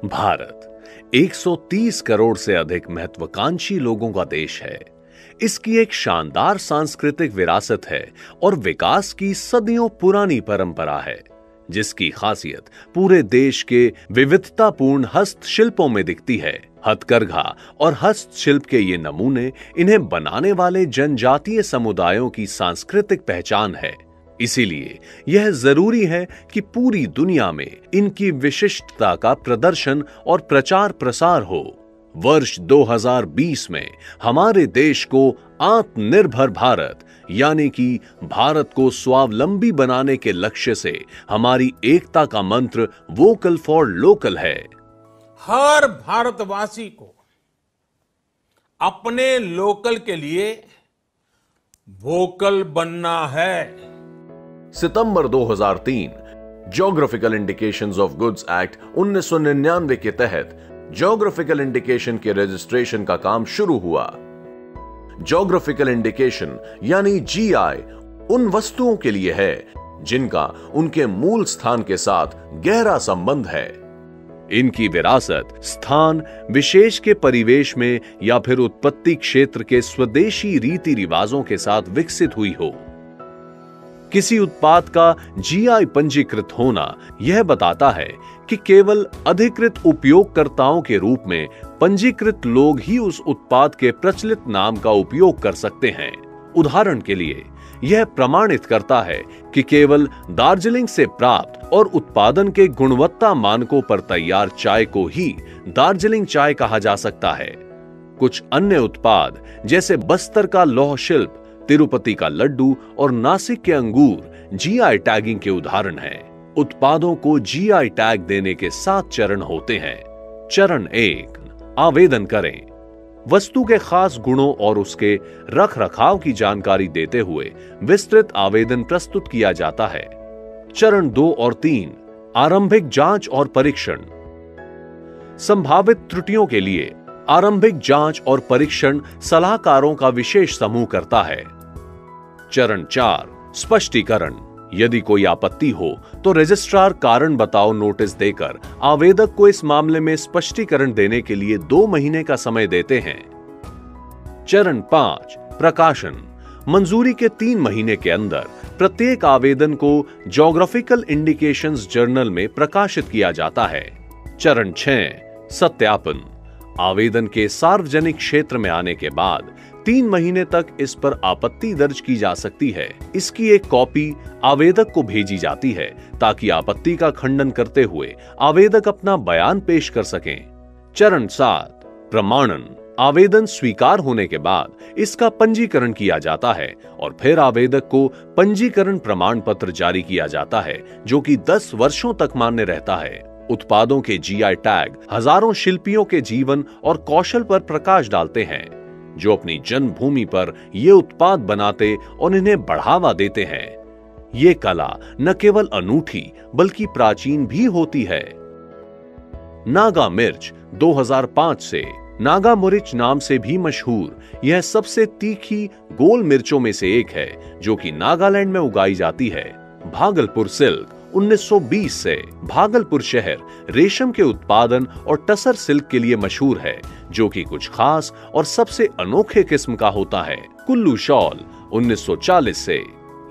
भारत 130 करोड़ से अधिक महत्वाकांक्षी लोगों का देश है। इसकी एक शानदार सांस्कृतिक विरासत है और विकास की सदियों पुरानी परंपरा है, जिसकी खासियत पूरे देश के विविधतापूर्ण हस्तशिल्पों में दिखती है। हथकरघा और हस्तशिल्प के ये नमूने इन्हें बनाने वाले जनजातीय समुदायों की सांस्कृतिक पहचान है। इसीलिए यह जरूरी है कि पूरी दुनिया में इनकी विशिष्टता का प्रदर्शन और प्रचार प्रसार हो। वर्ष 2020 में हमारे देश को आत्मनिर्भर भारत यानी कि भारत को स्वावलंबी बनाने के लक्ष्य से हमारी एकता का मंत्र वोकल फॉर लोकल है। हर भारतवासी को अपने लोकल के लिए वोकल बनना है। सितंबर 2003 geographical indications of goods act 1999 के तहत ज्योग्राफिकल इंडिकेशन के रजिस्ट्रेशन का काम शुरू हुआ। ज्योग्राफिकल इंडिकेशन यानी जीआई उन वस्तुओं के लिए है जिनका उनके मूल स्थान के साथ गहरा संबंध है। इनकी विरासत स्थान विशेष के परिवेश में या फिर उत्पत्ति क्षेत्र के स्वदेशी रीति रिवाजों के साथ विकसित हुई हो। किसी उत्पाद का जीआई पंजीकृत होना यह बताता है कि केवल अधिकृत उपयोगकर्ताओं के रूप में पंजीकृत लोग ही उस उत्पाद के प्रचलित नाम का उपयोग कर सकते हैं। उदाहरण के लिए यह प्रमाणित करता है कि केवल दार्जिलिंग से प्राप्त और उत्पादन के गुणवत्ता मानकों पर तैयार चाय को ही दार्जिलिंग चाय कहा जा सकता है। कुछ अन्य उत्पाद जैसे बस्तर का लौह शिल्प, तिरुपति का लड्डू और नासिक के अंगूर जीआई टैगिंग के उदाहरण हैं। उत्पादों को जीआई टैग देने के 7 चरण होते हैं। चरण 1, आवेदन करें। वस्तु के खास गुणों और उसके रखरखाव की जानकारी देते हुए विस्तृत आवेदन प्रस्तुत किया जाता है। चरण 2 और 3, आरंभिक जांच और परीक्षण। संभावित त्रुटियों के लिए आरंभिक जांच और परीक्षण सलाहकारों का विशेष समूह करता है। चरण 4, स्पष्टीकरण। यदि कोई आपत्ति हो तो रजिस्ट्रार कारण बताओ नोटिस देकर आवेदक को इस मामले में स्पष्टीकरण देने के लिए 2 महीने का समय देते हैं। चरण 5, प्रकाशन। मंजूरी के 3 महीने के अंदर प्रत्येक आवेदन को ज्योग्राफिकल इंडिकेशंस जर्नल में प्रकाशित किया जाता है। चरण 6, सत्यापन। आवेदन के सार्वजनिक क्षेत्र में आने के बाद 3 महीने तक इस पर आपत्ति दर्ज की जा सकती है। इसकी एक कॉपी आवेदक को भेजी जाती है ताकि आपत्ति का खंडन करते हुए आवेदक अपना बयान पेश कर सकें। चरण 7, प्रमाणन। आवेदन स्वीकार होने के बाद इसका पंजीकरण किया जाता है और फिर आवेदक को पंजीकरण प्रमाण पत्र जारी किया जाता है, जो कि 10 वर्षों तक मान्य रहता है। उत्पादों के जीआई टैग हजारों शिल्पियों के जीवन और कौशल पर प्रकाश डालते हैं, जो अपनी जन्मभूमि पर ये उत्पाद बनाते और इन्हें बढ़ावा देते हैं। ये कला न केवल अनूठी बल्कि प्राचीन भी होती है। नागा मिर्च 2005 से नागा मुरिच नाम से भी मशहूर यह सबसे तीखी गोल मिर्चों में से एक है, जो कि नागालैंड में उगाई जाती है। भागलपुर सिल्क 1920 से भागलपुर शहर रेशम के उत्पादन और टसर सिल्क के लिए मशहूर है, जो कि कुछ खास और सबसे अनोखे किस्म का होता है। कुल्लू शॉल 1940 से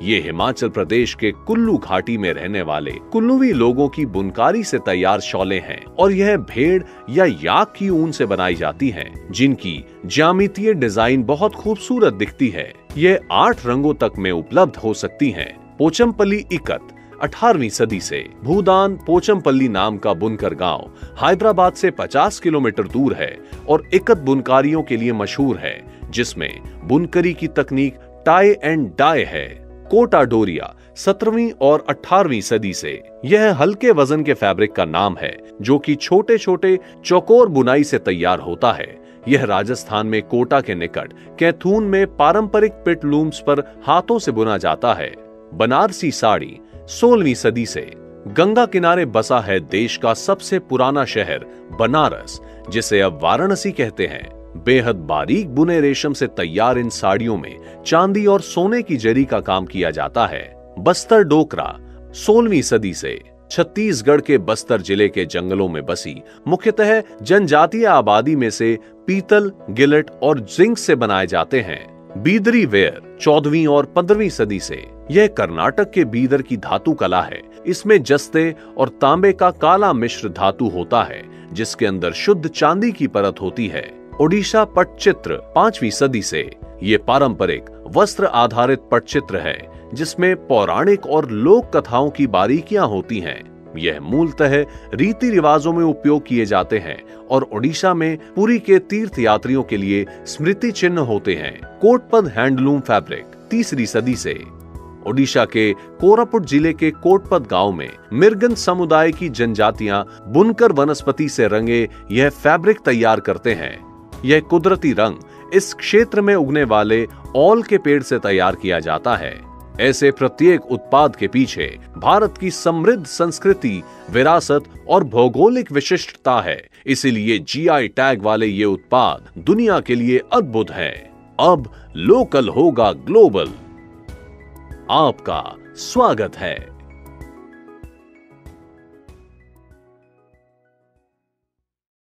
ये हिमाचल प्रदेश के कुल्लू घाटी में रहने वाले कुल्लूवी लोगों की बुनकारी से तैयार शॉलें हैं और यह भेड़ या याक की ऊन से बनाई जाती हैं, जिनकी ज्यामितीय डिजाइन बहुत खूबसूरत दिखती है। ये 8 रंगों तक में उपलब्ध हो सकती हैं। पोचमपल्ली इकत 18वीं सदी से भूदान पोचमपल्ली नाम का बुनकर गांव हैदराबाद से 50 किलोमीटर दूर है और इकत बुनकारियों के लिए मशहूर है, जिसमें बुनकरी की तकनीक टाई एंड डाई है। कोटा डोरिया 17वीं और 18वीं सदी से यह हल्के वजन के फैब्रिक का नाम है, जो कि छोटे छोटे चौकोर बुनाई से तैयार होता है। यह राजस्थान में कोटा के निकट कैथून में पारंपरिक पिटलूम्स पर हाथों से बुना जाता है। बनारसी साड़ी 16वीं सदी से गंगा किनारे बसा है देश का सबसे पुराना शहर बनारस, जिसे अब वाराणसी कहते हैं। बेहद बारीक बुने रेशम से तैयार इन साड़ियों में चांदी और सोने की जरी का काम किया जाता है। बस्तर डोकरा 16वीं सदी से छत्तीसगढ़ के बस्तर जिले के जंगलों में बसी मुख्यतः जनजातीय आबादी में से पीतल, गिलट और जिंक से बनाए जाते हैं। बीदरी वेयर 14वीं और 15वीं सदी से यह कर्नाटक के बीदर की धातु कला है। इसमें जस्ते और तांबे का काला मिश्र धातु होता है, जिसके अंदर शुद्ध चांदी की परत होती है। ओडिशा पटचित्र 5वीं सदी से ये पारंपरिक वस्त्र आधारित पटचित्र है, जिसमें पौराणिक और लोक कथाओं की बारीकियां होती हैं। यह मूलतः रीति रिवाजों में उपयोग किए जाते हैं और ओडिशा में पुरी के तीर्थ यात्रियों के लिए स्मृति चिन्ह होते हैं। कोटपद हैंडलूम फैब्रिक 3री सदी से ओडिशा के कोरापुट जिले के कोटपद गांव में मिर्गन समुदाय की जनजातियां बुनकर वनस्पति से रंगे यह फैब्रिक तैयार करते हैं। यह कुदरती रंग इस क्षेत्र में उगने वाले औल के पेड़ से तैयार किया जाता है। ऐसे प्रत्येक उत्पाद के पीछे भारत की समृद्ध संस्कृति, विरासत और भौगोलिक विशिष्टता है। इसीलिए जीआई टैग वाले ये उत्पाद दुनिया के लिए अद्भुत है। अब लोकल होगा ग्लोबल। आपका स्वागत है।